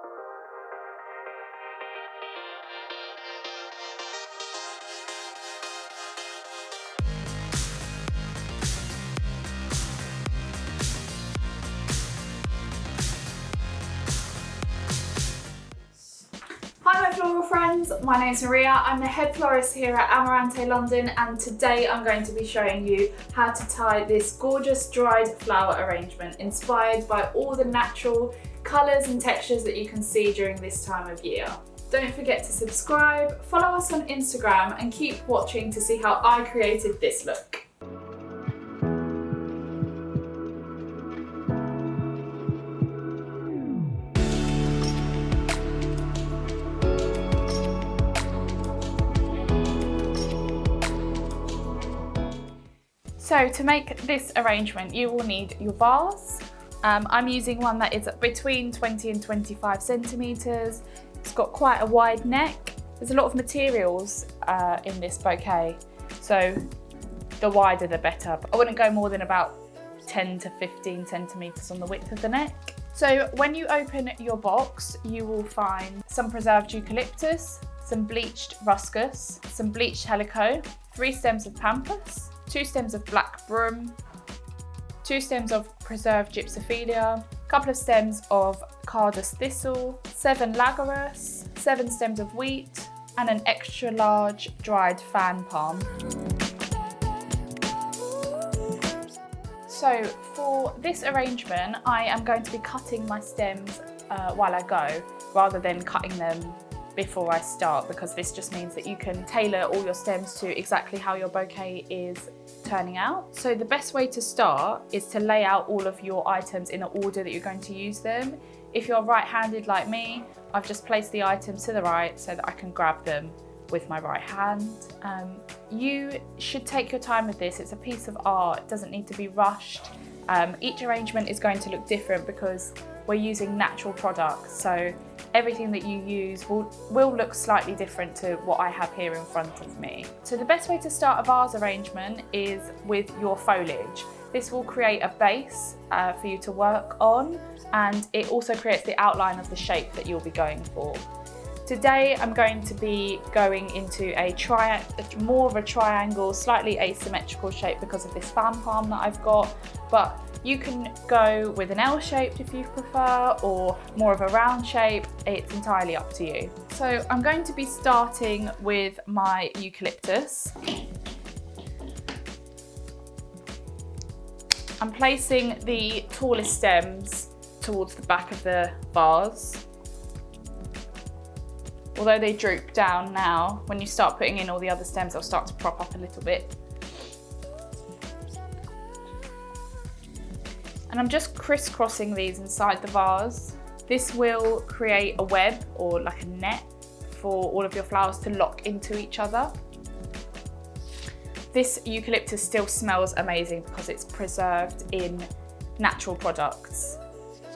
Hi my floral friends, my name's Maria. I'm the head florist here at Amaranté London, and today I'm going to be showing you how to tie this gorgeous dried flower arrangement inspired by all the natural colours and textures that you can see during this time of year. Don't forget to subscribe, follow us on Instagram and keep watching to see how I created this look. So to make this arrangement, you will need your vase. I'm using one that is between 20 and 25 centimetres. It's got quite a wide neck. There's a lot of materials in this bouquet, so the wider the better. But I wouldn't go more than about 10 to 15 centimetres on the width of the neck. So when you open your box, you will find some preserved eucalyptus, some bleached ruscus, some bleached helico, 3 stems of pampas, 2 stems of black broom, 2 stems of preserved gypsophilia, a couple of stems of cardus thistle, 7 lagarus, 7 stems of wheat, and an extra large dried fan palm. So for this arrangement, I am going to be cutting my stems while I go, rather than cutting them before I start, because this just means that you can tailor all your stems to exactly how your bouquet is turning out. So the best way to start is to lay out all of your items in the order that you're going to use them. If you're right-handed like me, I've just placed the items to the right so that I can grab them with my right hand. You should take your time with this. It's a piece of art, it doesn't need to be rushed. Each arrangement is going to look different because we're using natural products, so everything that you use will look slightly different to what I have here in front of me. So the best way to start a vase arrangement is with your foliage. This will create a base for you to work on, and it also creates the outline of the shape that you'll be going for. Today I'm going to be going into more of a triangle, slightly asymmetrical shape because of this fan palm that I've got, but you can go with an L shape if you prefer, or more of a round shape. It's entirely up to you. So I'm going to be starting with my eucalyptus. I'm placing the tallest stems towards the back of the vase. Although they droop down now, when you start putting in all the other stems, they'll start to prop up a little bit. And I'm just crisscrossing these inside the vase. This will create a web, or like a net, for all of your flowers to lock into each other. This eucalyptus still smells amazing because it's preserved in natural products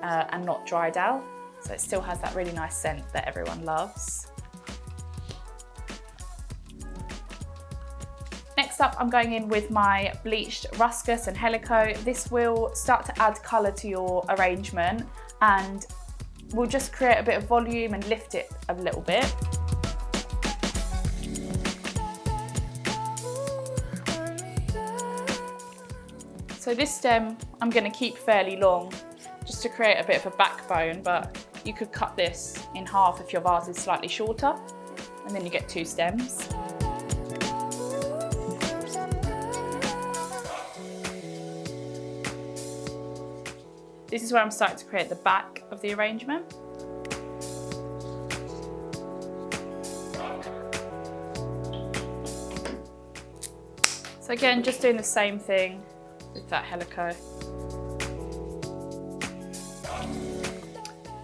and not dried out. So it still has that really nice scent that everyone loves. Next up, I'm going in with my bleached ruscus and helico. This will start to add colour to your arrangement and will just create a bit of volume and lift it a little bit. So this stem I'm going to keep fairly long, just to create a bit of a backbone, but you could cut this in half if your vase is slightly shorter, and then you get 2 stems. This is where I'm starting to create the back of the arrangement. So again, just doing the same thing with that helico.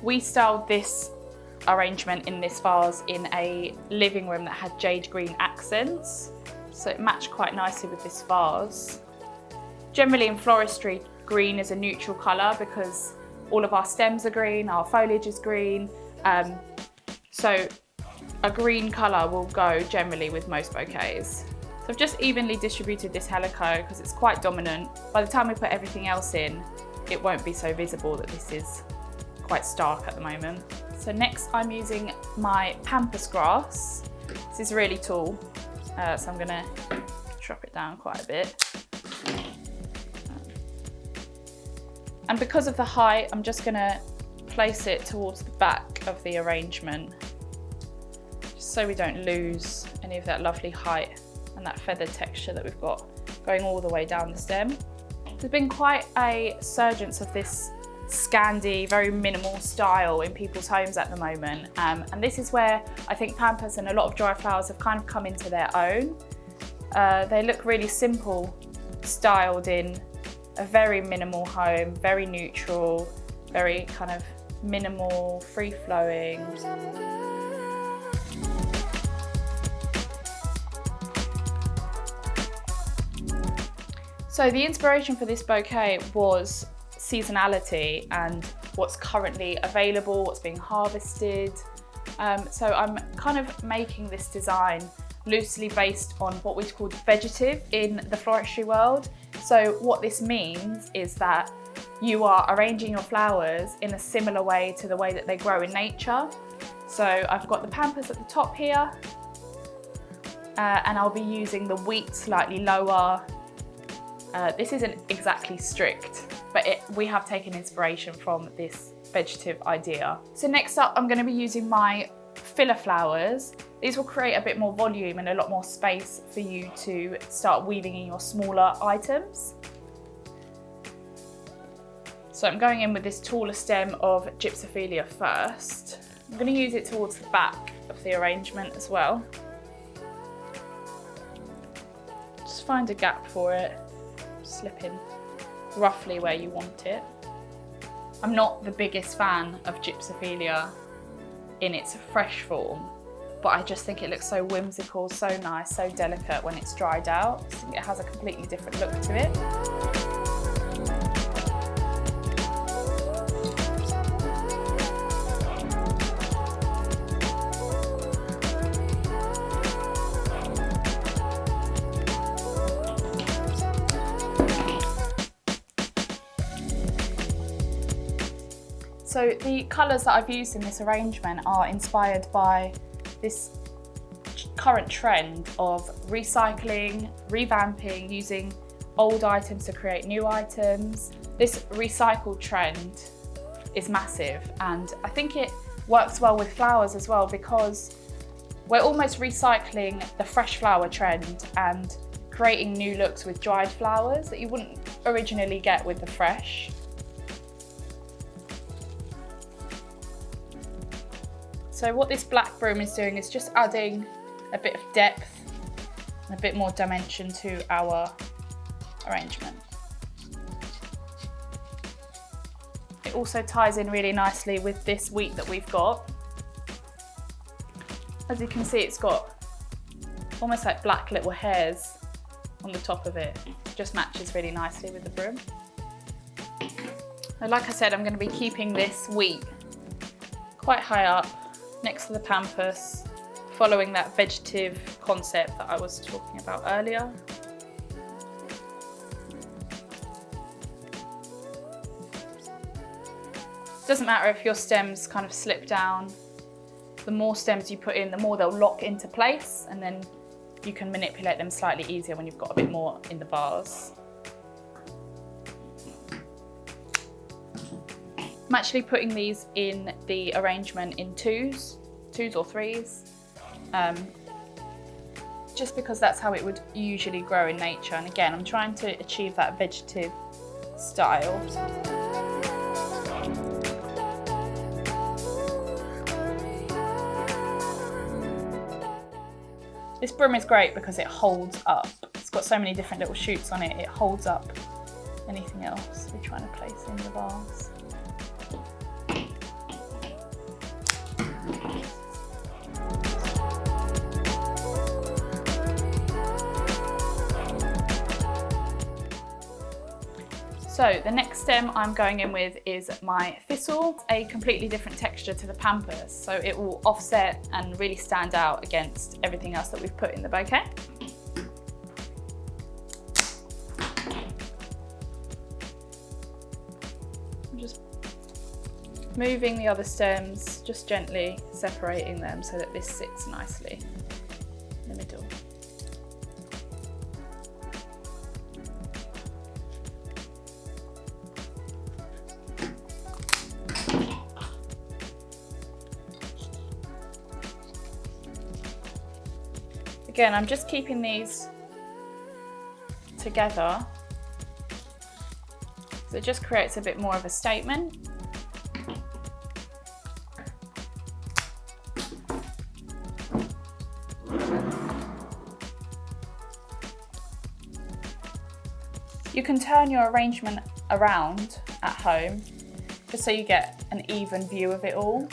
We styled this arrangement in this vase in a living room that had jade green accents, so it matched quite nicely with this vase. Generally in floristry, green is a neutral colour because all of our stems are green, our foliage is green, so a green colour will go generally with most bouquets. So I've just evenly distributed this helico because it's quite dominant. By the time we put everything else in, it won't be so visible that this is quite stark at the moment. So next I'm using my pampas grass. This is really tall, so I'm gonna drop it down quite a bit. And because of the height, I'm just gonna place it towards the back of the arrangement, just so we don't lose any of that lovely height and that feathered texture that we've got going all the way down the stem. There's been quite a surgence of this Scandi, very minimal style in people's homes at the moment. And this is where I think pampas and a lot of dry flowers have kind of come into their own. They look really simple, styled in a very minimal home, very neutral, very kind of minimal, free-flowing. So the inspiration for this bouquet was seasonality and what's currently available, what's being harvested. So I'm kind of making this design loosely based on what we'd call vegetative in the floristry world. So what this means is that you are arranging your flowers in a similar way to the way that they grow in nature. So I've got the pampas at the top here, and I'll be using the wheat slightly lower. This isn't exactly strict, but we have taken inspiration from this vegetative idea. So next up, I'm going to be using my filler flowers. These will create a bit more volume and a lot more space for you to start weaving in your smaller items. So I'm going in with this taller stem of Gypsophilia first. I'm going to use it towards the back of the arrangement as well. Just find a gap for it, slip in roughly where you want it. I'm not the biggest fan of Gypsophilia in its fresh form, but I just think it looks so whimsical, so nice, so delicate when it's dried out. I think it has a completely different look to it. So the colours that I've used in this arrangement are inspired by this current trend of recycling, revamping, using old items to create new items. This recycled trend is massive, and I think it works well with flowers as well, because we're almost recycling the fresh flower trend and creating new looks with dried flowers that you wouldn't originally get with the fresh. So what this black broom is doing is just adding a bit of depth and a bit more dimension to our arrangement. It also ties in really nicely with this wheat that we've got. As you can see, it's got almost like black little hairs on the top of it. It just matches really nicely with the broom. And like I said, I'm going to be keeping this wheat quite high up next to the pampas, following that vegetative concept that I was talking about earlier. Doesn't matter if your stems kind of slip down. The more stems you put in, the more they'll lock into place, and then you can manipulate them slightly easier when you've got a bit more in the bars. I'm actually putting these in the arrangement in twos or threes, just because that's how it would usually grow in nature. And again, I'm trying to achieve that vegetative style. This broom is great because it holds up. It's got so many different little shoots on it, it holds up anything else we're trying to place in the vase. So the next stem I'm going in with is my thistle, a completely different texture to the pampas, so it will offset and really stand out against everything else that we've put in the bouquet. I'm just moving the other stems, just gently separating them so that this sits nicely in the middle. Again, I'm just keeping these together, so it just creates a bit more of a statement. You can turn your arrangement around at home just so you get an even view of it all.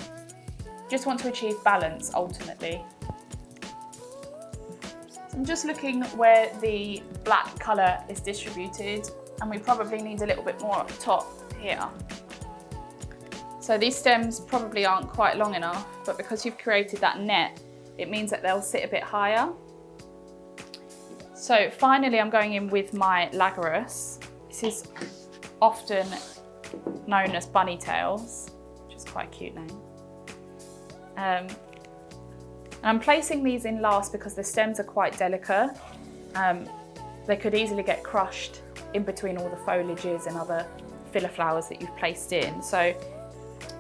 Just want to achieve balance ultimately. I'm just looking where the black colour is distributed, and we probably need a little bit more up top here. So these stems probably aren't quite long enough, but because you've created that net, it means that they'll sit a bit higher. So finally I'm going in with my lagarus. This is often known as bunny tails, which is quite a cute name. And I'm placing these in last because the stems are quite delicate. They could easily get crushed in between all the foliages and other filler flowers that you've placed in. So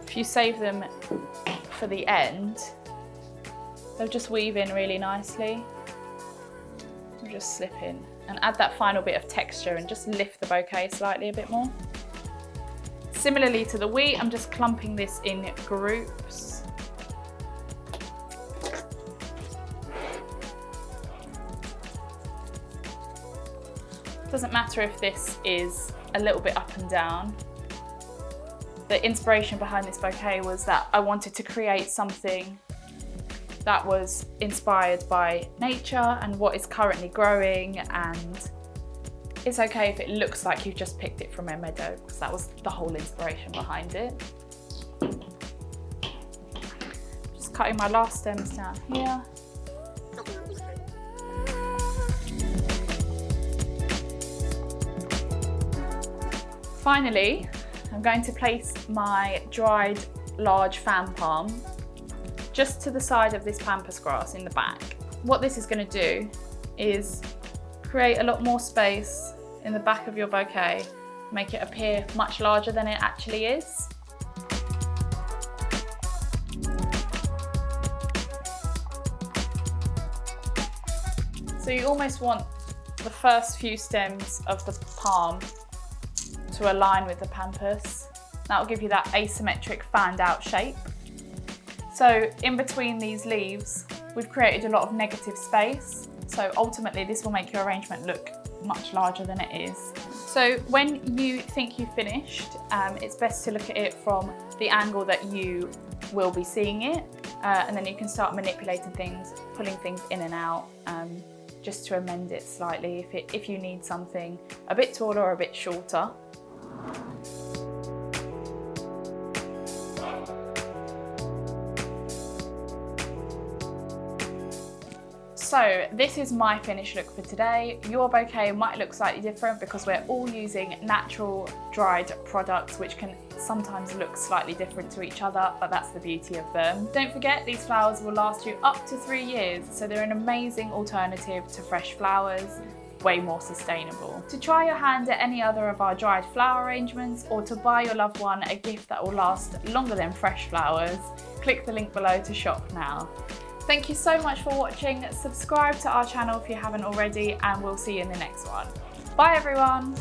if you save them for the end, they'll just weave in really nicely. We'll just slip in and add that final bit of texture and just lift the bouquet slightly a bit more. Similarly to the wheat, I'm just clumping this in groups. Doesn't matter if this is a little bit up and down. The inspiration behind this bouquet was that I wanted to create something that was inspired by nature and what is currently growing, and it's okay if it looks like you've just picked it from a meadow, because that was the whole inspiration behind it. Just cutting my last stems down here. Finally, I'm going to place my dried large fan palm just to the side of this pampas grass in the back. What this is going to do is create a lot more space in the back of your bouquet, make it appear much larger than it actually is. So you almost want the first few stems of the palm to align with the pampas. That will give you that asymmetric fanned out shape. So in between these leaves, we've created a lot of negative space. So ultimately this will make your arrangement look much larger than it is. So when you think you've finished, it's best to look at it from the angle that you will be seeing it. And then you can start manipulating things, pulling things in and out, just to amend it slightly if you need something a bit taller or a bit shorter. So this is my finished look for today. Your bouquet might look slightly different because we're all using natural dried products, which can sometimes look slightly different to each other, but that's the beauty of them. Don't forget, these flowers will last you up to 3 years, so they're an amazing alternative to fresh flowers, way more sustainable. To try your hand at any other of our dried flower arrangements, or to buy your loved one a gift that will last longer than fresh flowers, click the link below to shop now. Thank you so much for watching. Subscribe to our channel if you haven't already, and we'll see you in the next one. Bye everyone.